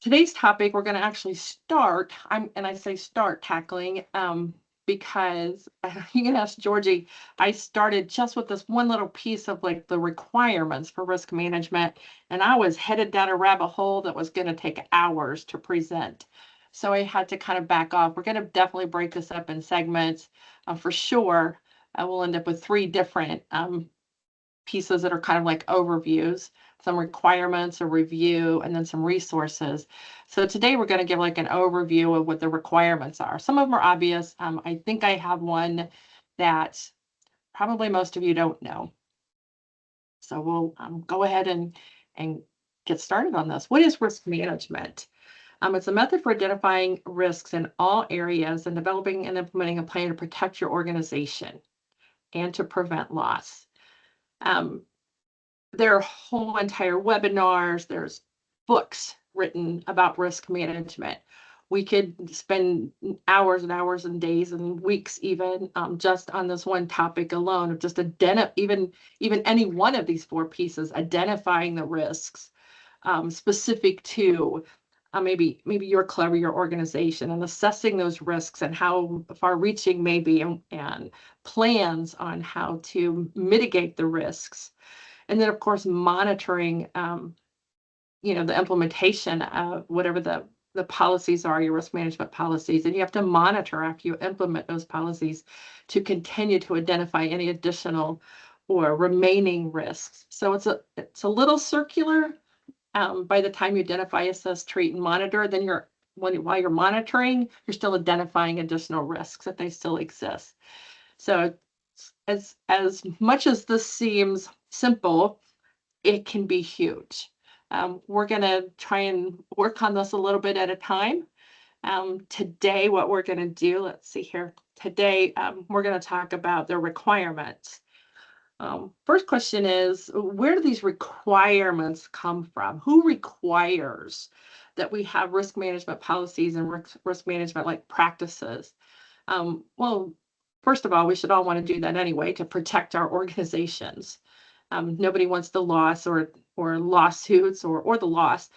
Today's topic, we're going to actually start. I say start tackling because you can ask Georgie. I started just with this one little piece of like the requirements for risk management, and I was headed down a rabbit hole that was going to take hours to present. So I had to kind of back off. We're going to definitely break this up in segments for sure. I will end up with three different pieces that are kind of like overviews, some requirements, a review, and then some resources. So today we're going to give like an overview of what the requirements are. Some of them are obvious. I think I have one that probably most of you don't know. So we'll go ahead and get started on this. What is risk management? It's a method for identifying risks in all areas and developing and implementing a plan to protect your organization and to prevent loss. There are whole entire webinars, there's books written about risk management. We could spend hours and hours and days and weeks even just on this one topic alone of just even any one of these four pieces, identifying the risks specific to maybe your club or your organization, and assessing those risks and how far reaching maybe, and plans on how to mitigate the risks. And then, of course, monitoring, the implementation of whatever the policies are, your risk management policies. And you have to monitor after you implement those policies to continue to identify any additional or remaining risks. So it's a little circular. By the time you identify, assess, treat, and monitor, then while you're monitoring, you're still identifying additional risks that they still exist. So as much as this seems simple, it can be huge. We're going to try and work on this a little bit at a time. Today, what we're going to do, let's see here. Today, we're going to talk about the requirements. First question is, where do these requirements come from? Who requires that we have risk management policies and risk management like practices? Well, first of all, we should all want to do that anyway to protect our organizations. Nobody wants the loss or lawsuits or the loss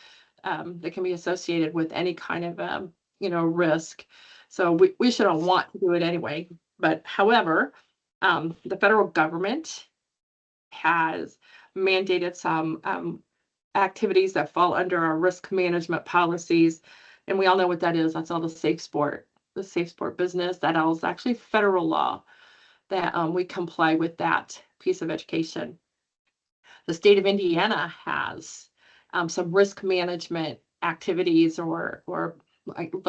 that can be associated with any kind of risk. So we should all want to do it anyway. But however, the federal government has mandated some activities that fall under our risk management policies, and we all know what that is. That's all the safe sport business. That is actually federal law that we comply with that piece of education. The state of Indiana has some risk management activities or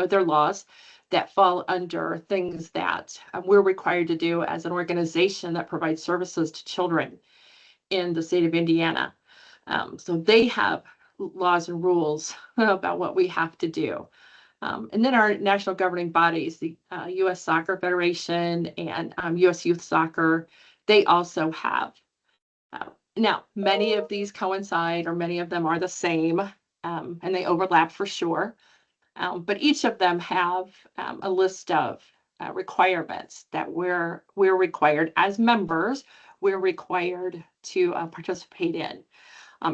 their laws that fall under things that we're required to do as an organization that provides services to children in the state of Indiana. So they have laws and rules about what we have to do. And then our national governing bodies, the U.S. Soccer Federation and U.S. Youth Soccer, they also have. Now, many of these coincide, or many of them are the same, and they overlap for sure. But each of them have a list of requirements that we're required as members. We're required to participate in.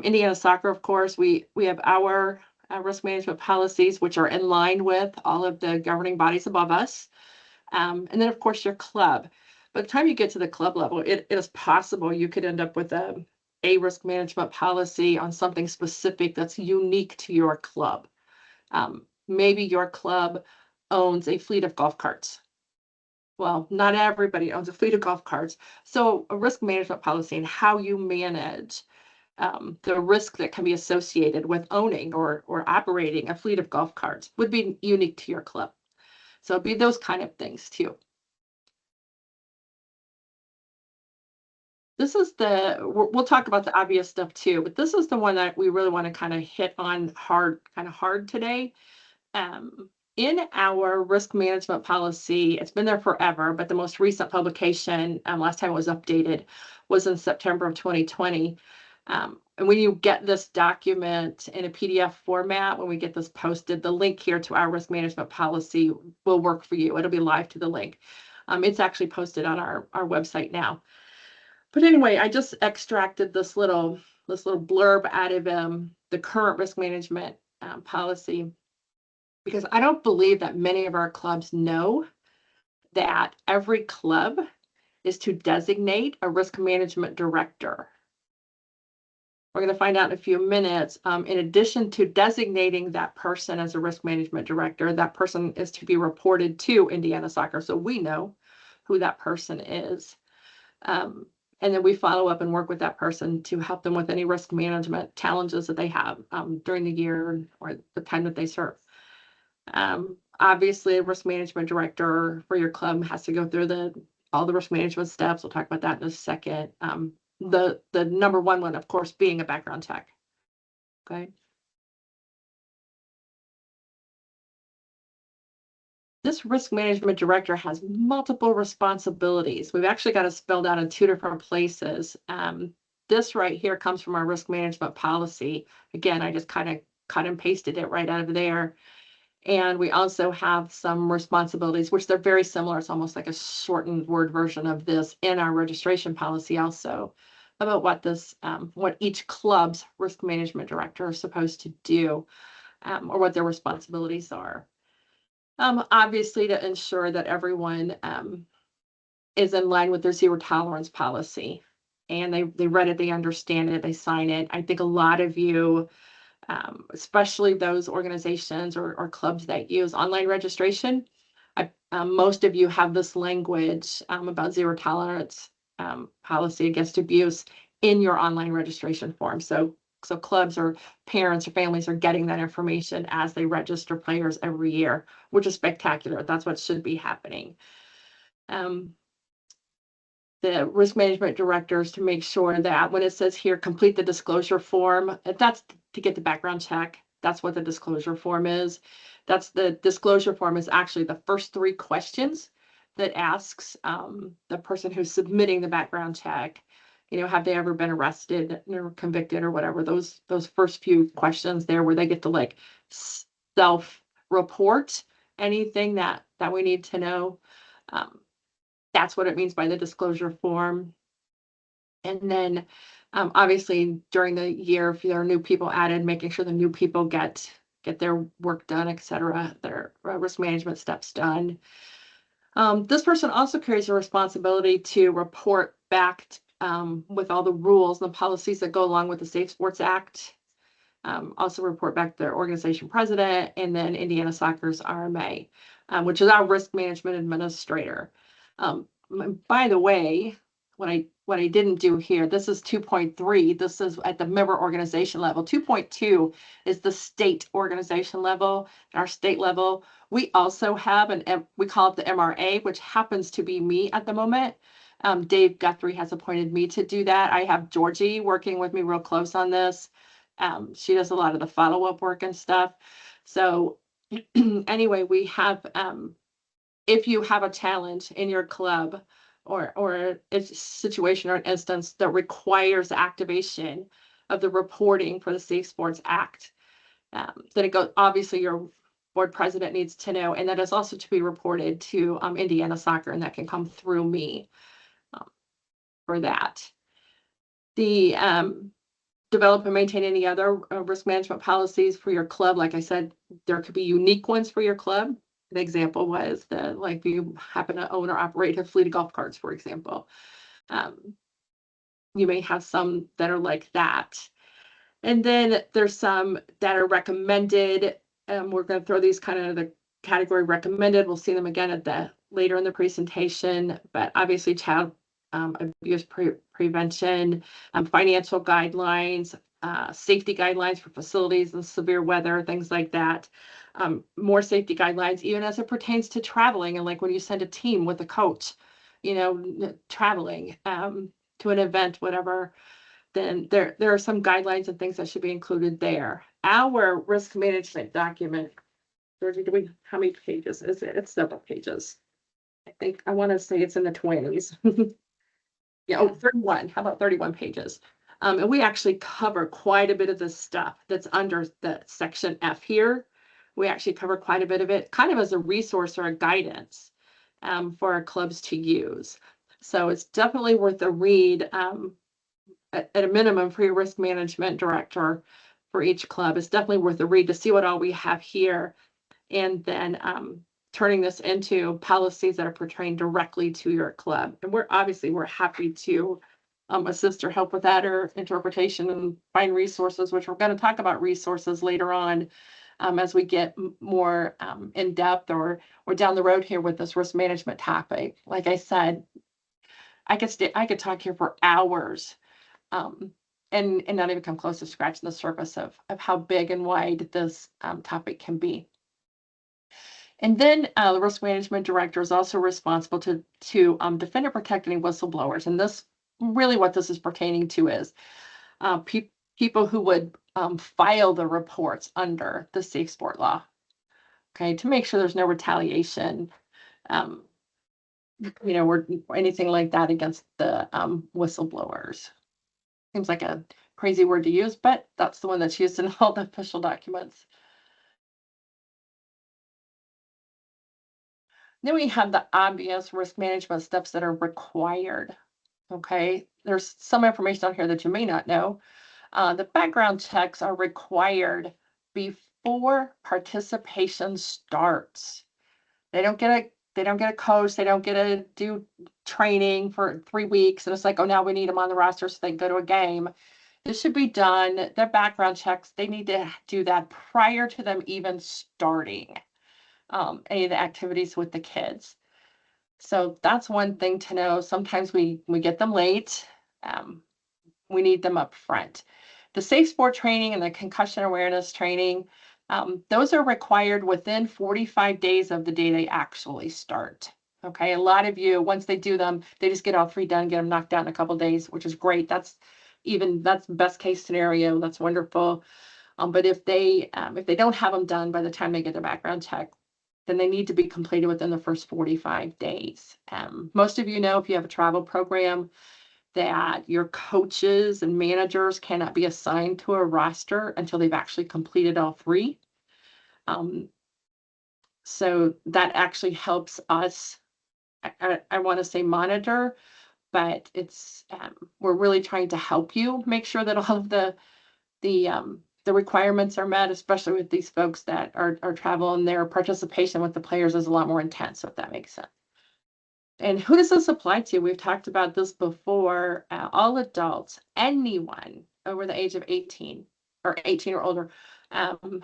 Indiana Soccer, of course, we have our risk management policies, which are in line with all of the governing bodies above us. And then, of course, your club. By the time you get to the club level, it is possible you could end up with a risk management policy on something specific that's unique to your club. Maybe your club owns a fleet of golf carts. Well, not everybody owns a fleet of golf carts. So a risk management policy and how you manage the risk that can be associated with owning or operating a fleet of golf carts would be unique to your club. So it'd be those kind of things too. This is we'll talk about the obvious stuff too, but this is the one that we really want to kind of hit on hard today. In our risk management policy, it's been there forever, but the most recent publication, last time it was updated, was in September of 2020. And when you get this document in a PDF format, when we get this posted, the link here to our risk management policy will work for you. It'll be live to the link. It's actually posted on our website now. But anyway, I just extracted this little blurb out of the current risk management policy, because I don't believe that many of our clubs know that every club is to designate a risk management director. We're going to find out in a few minutes. In addition to designating that person as a risk management director, that person is to be reported to Indiana Soccer, so we know who that person is. And then we follow up and work with that person to help them with any risk management challenges that they have during the year or the time that they serve. Obviously, a risk management director for your club has to go through all the risk management steps. We'll talk about that in a second. The number one, of course, being a background check. Okay. This risk management director has multiple responsibilities. We've actually got it spelled out in two different places. This right here comes from our risk management policy. Again, I just kind of cut and pasted it right out of there. And we also have some responsibilities, which they're very similar. It's almost like a shortened word version of this in our registration policy also, about what each club's risk management director is supposed to do, or what their responsibilities are. Obviously, to ensure that everyone is in line with their zero tolerance policy, and they read it, they understand it, they sign it. I think a lot of you, especially those organizations or clubs that use online registration, most of you have this language about zero tolerance policy against abuse in your online registration form. So clubs or parents or families are getting that information as they register players every year, which is spectacular. That's what should be happening. The risk management directors to make sure that when it says here, complete the disclosure form, that's to get the background check. That's what the disclosure form is. The disclosure form is actually the first three questions that asks the person who's submitting the background check, have they ever been arrested or convicted or whatever, those first few questions there where they get to like self-report anything that we need to know. That's what it means by the disclosure form. And then obviously during the year, if there are new people added, making sure the new people get their work done, etc., their risk management steps done. This person also carries a responsibility to report back with all the rules and the policies that go along with the Safe Sports Act. Also report back to their organization president, and then Indiana Soccer's RMA, which is our risk management administrator. By the way, what I didn't do here, this is 2.3. This is at the member organization level. 2.2 is the state organization level. Our state level, we also have we call it the MRA, which happens to be me at the moment. Dave Guthrie has appointed me to do that. I have Georgie working with me real close on this. She does a lot of the follow-up work and stuff. So anyway, we have, if you have a challenge in your club or a situation or an instance that requires activation of the reporting for the Safe Sports Act, then it goes, obviously your board president needs to know, and that is also to be reported to Indiana Soccer, and that can come through me for that. The develop and maintain any other risk management policies for your club. Like I said, there could be unique ones for your club. The example was like if you happen to own or operate a fleet of golf carts, for example. You may have some that are like that. And then there's some that are recommended. We're going to throw these kind of the category recommended. We'll see them again later in the presentation, but obviously child abuse prevention, financial guidelines, safety guidelines for facilities and severe weather, things like that. More safety guidelines, even as it pertains to traveling, and like when you send a team with a coach, traveling to an event, whatever, then there are some guidelines and things that should be included there. Our risk management document, Georgie, how many pages is it? It's several pages. I want to say it's in the 20s. Yeah, 31. How about 31 pages? And we actually cover quite a bit of the stuff that's under the section F here. We actually cover quite a bit of it, kind of as a resource or a guidance for our clubs to use. So it's definitely worth a read at a minimum for your risk management director for each club. It's definitely worth a read to see what all we have here. And then turning this into policies that are pertaining directly to your club. And we're happy to assist or help with that or interpretation and find resources, which we're going to talk about resources later on as we get more in depth or down the road here with this risk management topic. Like I said, I could talk here for hours and not even come close to scratching the surface of how big and wide this topic can be. And then the risk management director is also responsible to defend and protect any whistleblowers. And this really what this is pertaining to is people who would file the reports under the safe sport law. Okay, to make sure there's no retaliation, or anything like that against the whistleblowers. Seems like a crazy word to use, but that's the one that's used in all the official documents. Then we have the obvious risk management steps that are required. Okay, there's some information on here that you may not know. The background checks are required before participation starts. They don't get a coach. They don't get to do training for 3 weeks. And it's like, oh, now we need them on the roster so they can go to a game. This should be done. Their background checks, they need to do that prior to them even starting any of the activities with the kids. So that's one thing to know. Sometimes we get them late. We need them up front. The safe sport training and the concussion awareness training, those are required within 45 days of the day they actually start. Okay, a lot of you, once they do them, they just get all 3 done, get them knocked out in a couple of days, which is great. That's best case scenario. That's wonderful. But if they don't have them done by the time they get their background check, then they need to be completed within the first 45 days. Most of you know, if you have a travel program, that your coaches and managers cannot be assigned to a roster until they've actually completed all 3. So that actually helps us, I want to say monitor, but it's we're really trying to help you make sure that all of the requirements are met, especially with these folks that are travel, and their participation with the players is a lot more intense, if that makes sense. And who does this apply to? We've talked about this before. All adults, anyone over the age of 18 or 18 or older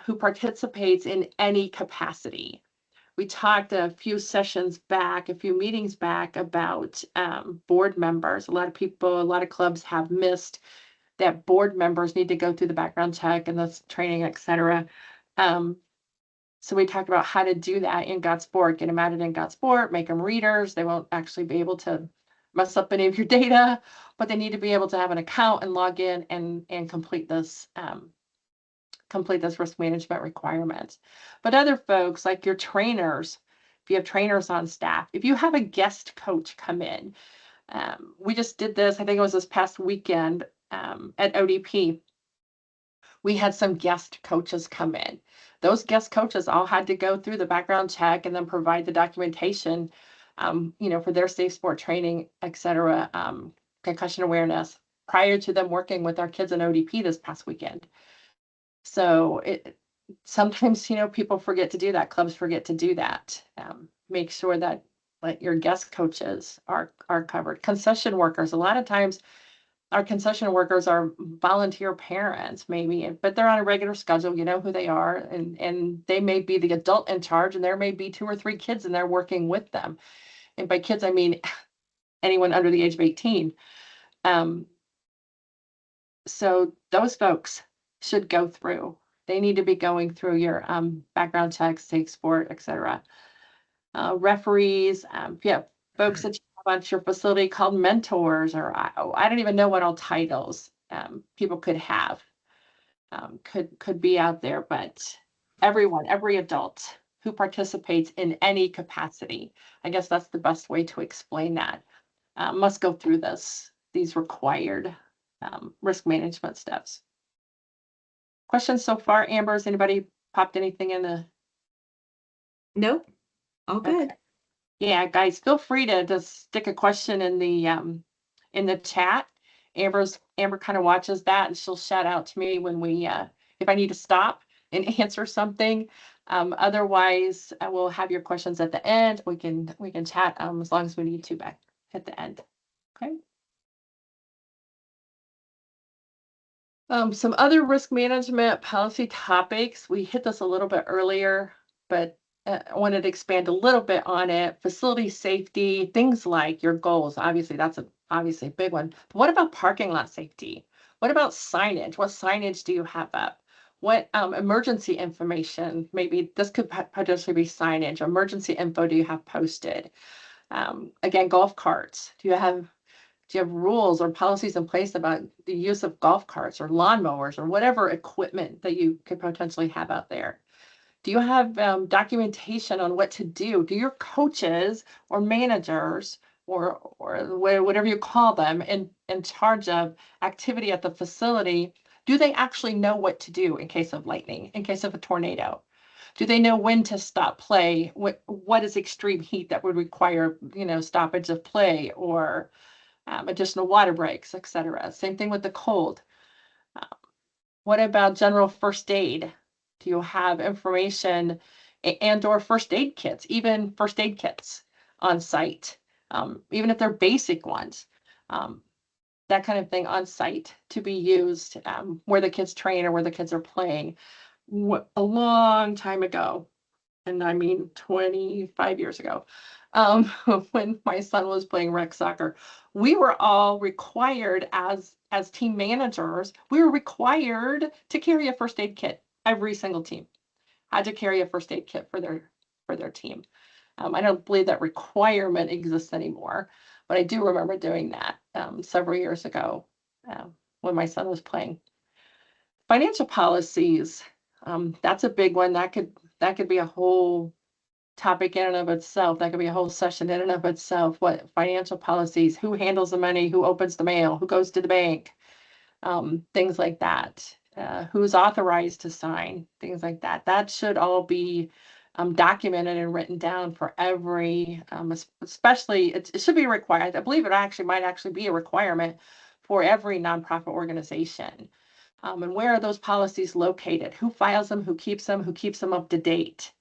who participates in any capacity. We talked a few meetings back about board members. A lot of clubs have missed that board members need to go through the background check and the training, et cetera. So we talked about how to do that in GotSport, get them added in GotSport, make them readers. They won't actually be able to mess up any of your data, but they need to be able to have an account and log in and complete this risk management requirement. But other folks, like your trainers, if you have trainers on staff, if you have a guest coach come in, we just did this, I think it was this past weekend at ODP. We had some guest coaches come in. Those guest coaches all had to go through the background check and then provide the documentation, for their safe sport training, et cetera, concussion awareness, prior to them working with our kids in ODP this past weekend. So sometimes, people forget to do that. Clubs forget to do that. Make sure that your guest coaches are covered. Concession workers, a lot of times, our concession workers are volunteer parents, maybe, but they're on a regular schedule. You know who they are, and they may be the adult in charge, and there may be 2 or 3 kids, and they're working with them. And by kids, I mean anyone under the age of 18. So those folks should go through. They need to be going through your background checks, safe sport, et cetera. Referees, folks that you have on your facility called mentors, or I don't even know what all titles people could have, could be out there, but every adult who participates in any capacity, I guess that's the best way to explain that, must go through these required risk management steps. Questions so far, Amber? Has anybody popped anything in the? Nope. All good. Okay. Yeah, guys, feel free to just stick a question in the chat. Amber kind of watches that, and she'll shout out to me when we if I need to stop and answer something. Otherwise, I will have your questions at the end. We can chat as long as we need to back at the end. Okay. Some other risk management policy topics. We hit this a little bit earlier, but I wanted to expand a little bit on it. Facility safety, things like your goals. Obviously, that's obviously a big one. But what about parking lot safety? What about signage? What signage do you have up? What emergency information? Maybe this could potentially be signage. Emergency info do you have posted? Again, golf carts. Do you have rules or policies in place about the use of golf carts or lawnmowers or whatever equipment that you could potentially have out there? Do you have documentation on what to do? Do your coaches or managers or whatever you call them in charge of activity at the facility, do they actually know what to do in case of lightning, in case of a tornado? Do they know when to stop play? What is extreme heat that would require, stoppage of play or additional water breaks, etc. Same thing with the cold. What about general first aid? Do you have information and or first aid kits, even first aid kits on site, even if they're basic ones, that kind of thing on site to be used where the kids train or where the kids are playing. A long time ago, and I mean 25 years ago, when my son was playing rec soccer, we were all required as team managers, we were required to carry a first aid kit. Every single team had to carry a first aid kit for their team. I don't believe that requirement exists anymore, but I do remember doing that several years ago when my son was playing. Financial policies, that's a big one. That could be a whole topic in and of itself. That could be a whole session in and of itself. What financial policies, who handles the money, who opens the mail, who goes to the bank, things like that. Who's authorized to sign, things like that. That should all be documented and written down for every, especially it should be required. I believe it might actually be a requirement for every nonprofit organization. And where are those policies located? Who files them? Who keeps them up to date?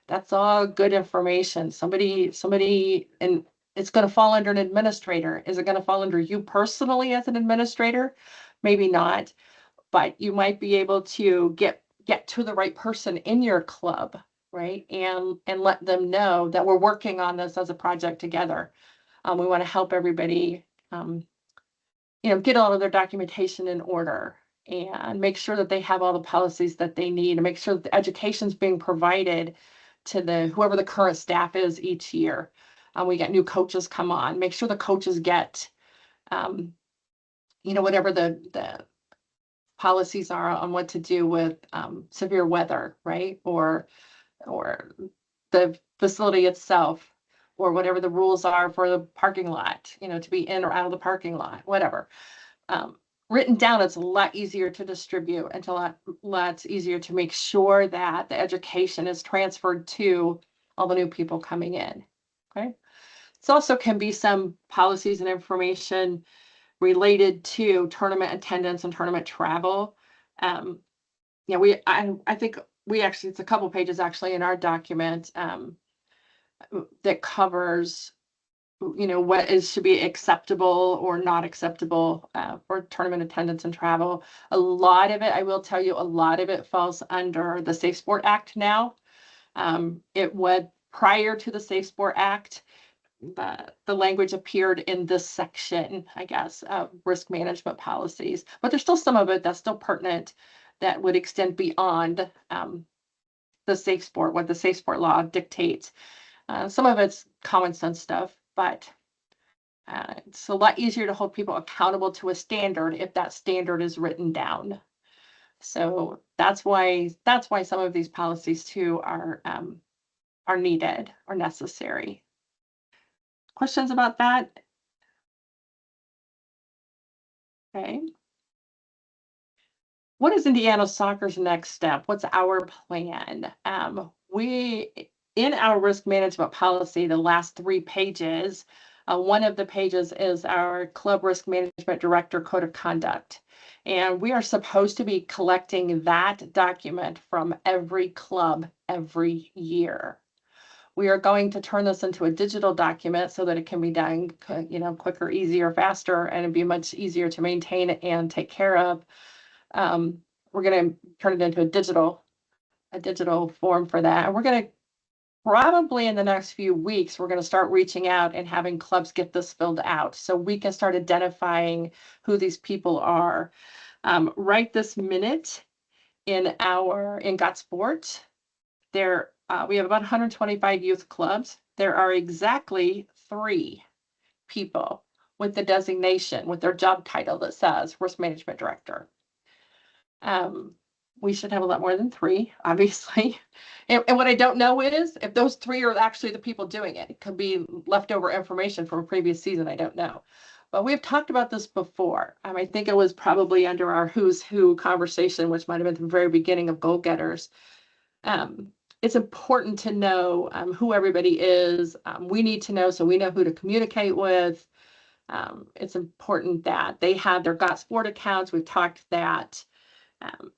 That's all good information. Somebody, and it's going to fall under an administrator. Is it going to fall under you personally as an administrator? Maybe not, but you might be able to get to the right person in your club, right? And let them know that we're working on this as a project together. We want to help everybody, get all of their documentation in order and make sure that they have all the policies that they need and make sure that the education is being provided to whoever the current staff is each year. We get new coaches come on, make sure the coaches get, whatever the policies are on what to do with severe weather, right? Or the facility itself, or whatever the rules are for the parking lot, to be in or out of the parking lot, whatever. Written down, it's a lot easier to distribute and a lot easier to make sure that the education is transferred to all the new people coming in. Okay. It also can be some policies and information related to tournament attendance and tournament travel. I think it's a couple pages actually in our document that covers what should be acceptable or not acceptable for tournament attendance and travel. A lot of it, I will tell you, a lot of it falls under the Safe Sport Act now. It would, prior to the Safe Sport Act, the language appeared in this section, I guess, of risk management policies. But there's still some of it that's still pertinent that would extend beyond the Safe Sport, what the Safe Sport law dictates. Some of it's common sense stuff, but it's a lot easier to hold people accountable to a standard if that standard is written down. So that's why some of these policies too are needed or necessary. Questions about that? Okay. What is Indiana Soccer's next step? What's our plan? We, in our risk management policy, the last 3 pages, One of the pages is our Club Risk Management Director Code of Conduct. And we are supposed to be collecting that document from every club every year. We are going to turn this into a digital document so that it can be done, quicker, easier, faster, and it'd be much easier to maintain and take care of. We're going to turn it into a digital form for that. And we're going to probably in the next few weeks, we're going to start reaching out and having clubs get this filled out so we can start identifying who these people are. Right this minute in Gottsport, we have about 125 youth clubs. There are exactly 3 people with the designation, with their job title that says Risk Management Director. We should have a lot more than 3, obviously. And what I don't know is if those 3 are actually the people doing it. It could be leftover information from a previous season. I don't know. But we've talked about this before. I think it was probably under our Who's Who conversation, which might have been at the very beginning of Goal Getters. It's important to know who everybody is. We need to know so we know who to communicate with. It's important that they have their Gottsport accounts. We've talked that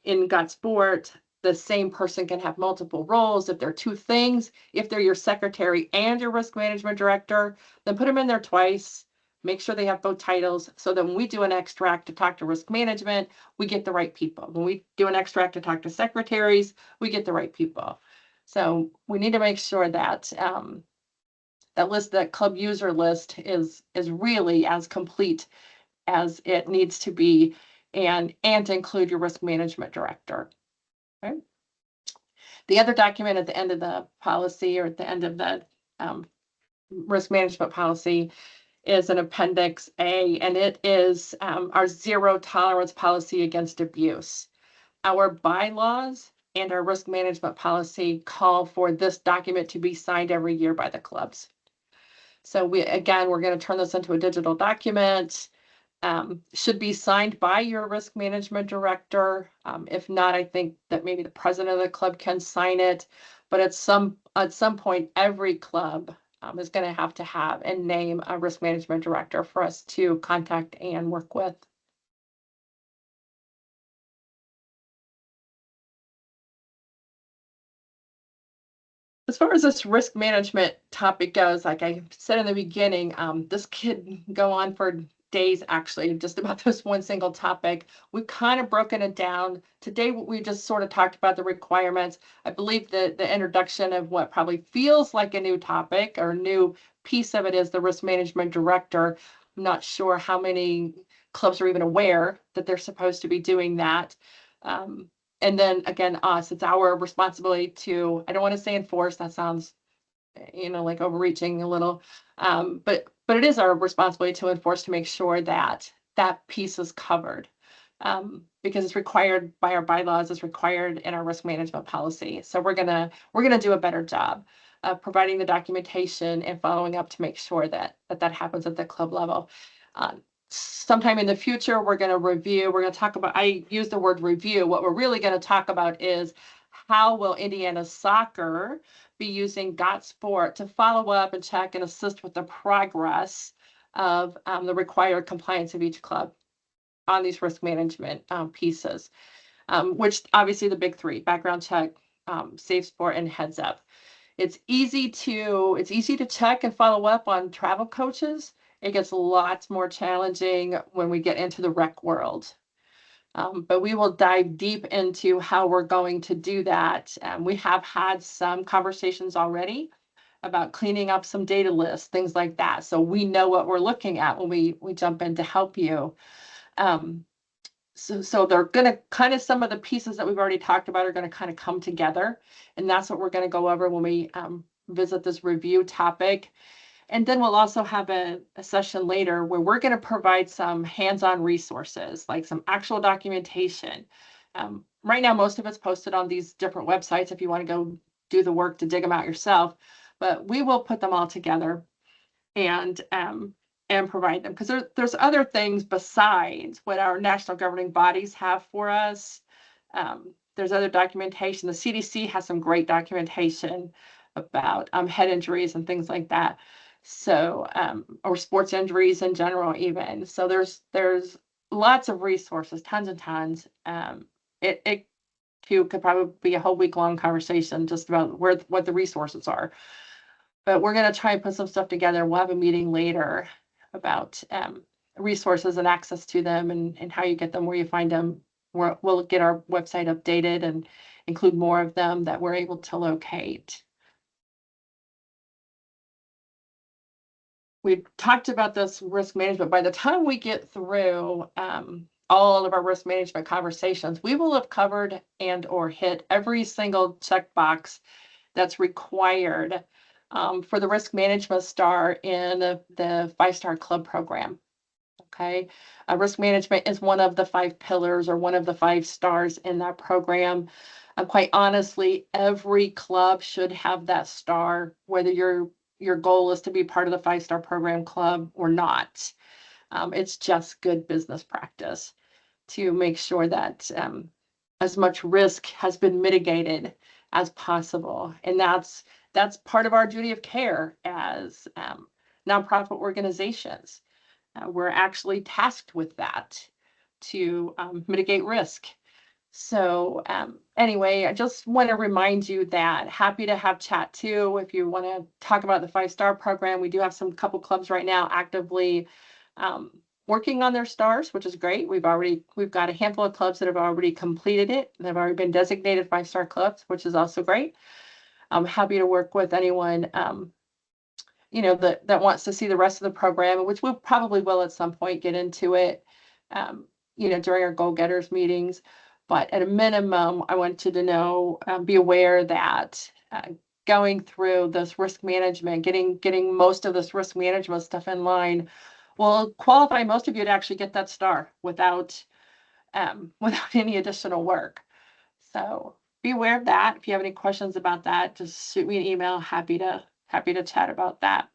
in Gottsport, the same person can have multiple roles. If they're 2 things, if they're your secretary and your risk management director, then put them in there twice. Make sure they have both titles so that when we do an extract to talk to risk management, we get the right people. When we do an extract to talk to secretaries, we get the right people. So we need to make sure that that club user list is really as complete as it needs to be, and to include your risk management director. Okay. The other document at the end of the policy or at the end of the risk management policy is an Appendix A, and it is our zero tolerance policy against abuse. Our bylaws and our risk management policy call for this document to be signed every year by the clubs. So we're going to turn this into a digital document. Should be signed by your risk management director. If not, I think that maybe the president of the club can sign it. But at some point, every club is going to have and name a risk management director for us to contact and work with. As far as this risk management topic goes, like I said in the beginning, this could go on for days, actually, just about this one single topic. We've kind of broken it down. Today, we just sort of talked about the requirements. I believe that the introduction of what probably feels like a new topic or a new piece of it is the risk management director. I'm not sure how many clubs are even aware that they're supposed to be doing that. And then again, it's our responsibility to, I don't want to say enforce, that sounds, like overreaching a little, but it is our responsibility to enforce, to make sure that that piece is covered, because it's required by our bylaws, it's required in our risk management policy. So we're gonna do a better job of providing the documentation and following up to make sure that happens at the club level. Sometime in the future, we're going to talk about, I use the word review. What we're really going to talk about is how will Indiana Soccer be using Gottsport to follow up and check and assist with the progress of the required compliance of each club on these risk management pieces, which obviously the big 3, background check, Safe Sport, and Heads Up. It's easy to check and follow up on travel coaches. It gets lots more challenging when we get into the rec world. But we will dive deep into how we're going to do that. We have had some conversations already about cleaning up some data lists, things like that. So we know what we're looking at when we jump in to help you. So they're going to kind of, some of the pieces that we've already talked about are going to kind of come together. And that's what we're going to go over when we visit this review topic. And then we'll also have a session later where we're going to provide some hands-on resources, like some actual documentation. Right now, most of it's posted on these different websites if you want to go do the work to dig them out yourself. But we will put them all together and provide them, because there's other things besides what our national governing bodies have for us. There's other documentation. The CDC has some great documentation about head injuries and things like that. So, or sports injuries in general even. So there's lots of resources, tons and tons. It could probably be a whole week long conversation just about what the resources are. But we're gonna try and put some stuff together. We'll have a meeting later about resources and access to them and how you get them, where you find them. We'll get our website updated and include more of them that we're able to locate. We've talked about this risk management. By the time we get through all of our risk management conversations, we will have covered and or hit every single checkbox that's required for the risk management star in the 5-star club program. Okay, risk management is one of the 5 pillars or one of the 5 stars in that program. Quite honestly, every club should have that star, whether your goal is to be part of the 5-star program club or not. It's just good business practice to make sure that as much risk has been mitigated as possible. And that's part of our duty of care as nonprofit organizations. We're actually tasked with that to mitigate risk. So anyway, I just want to remind you that happy to have chat too. If you want to talk about the 5-star program, we do have some couple clubs right now actively working on their stars, which is great. We've got a handful of clubs that have already completed it. They've already been designated 5-star clubs, which is also great. I'm happy to work with anyone that wants to see the rest of the program, which we probably will at some point get into it, during our goal getters meetings. But at a minimum, I want you to know, be aware that going through this risk management, getting most of this risk management stuff in line will qualify most of you to actually get that star without any additional work. So be aware of that. If you have any questions about that, just shoot me an email. Happy to chat about that.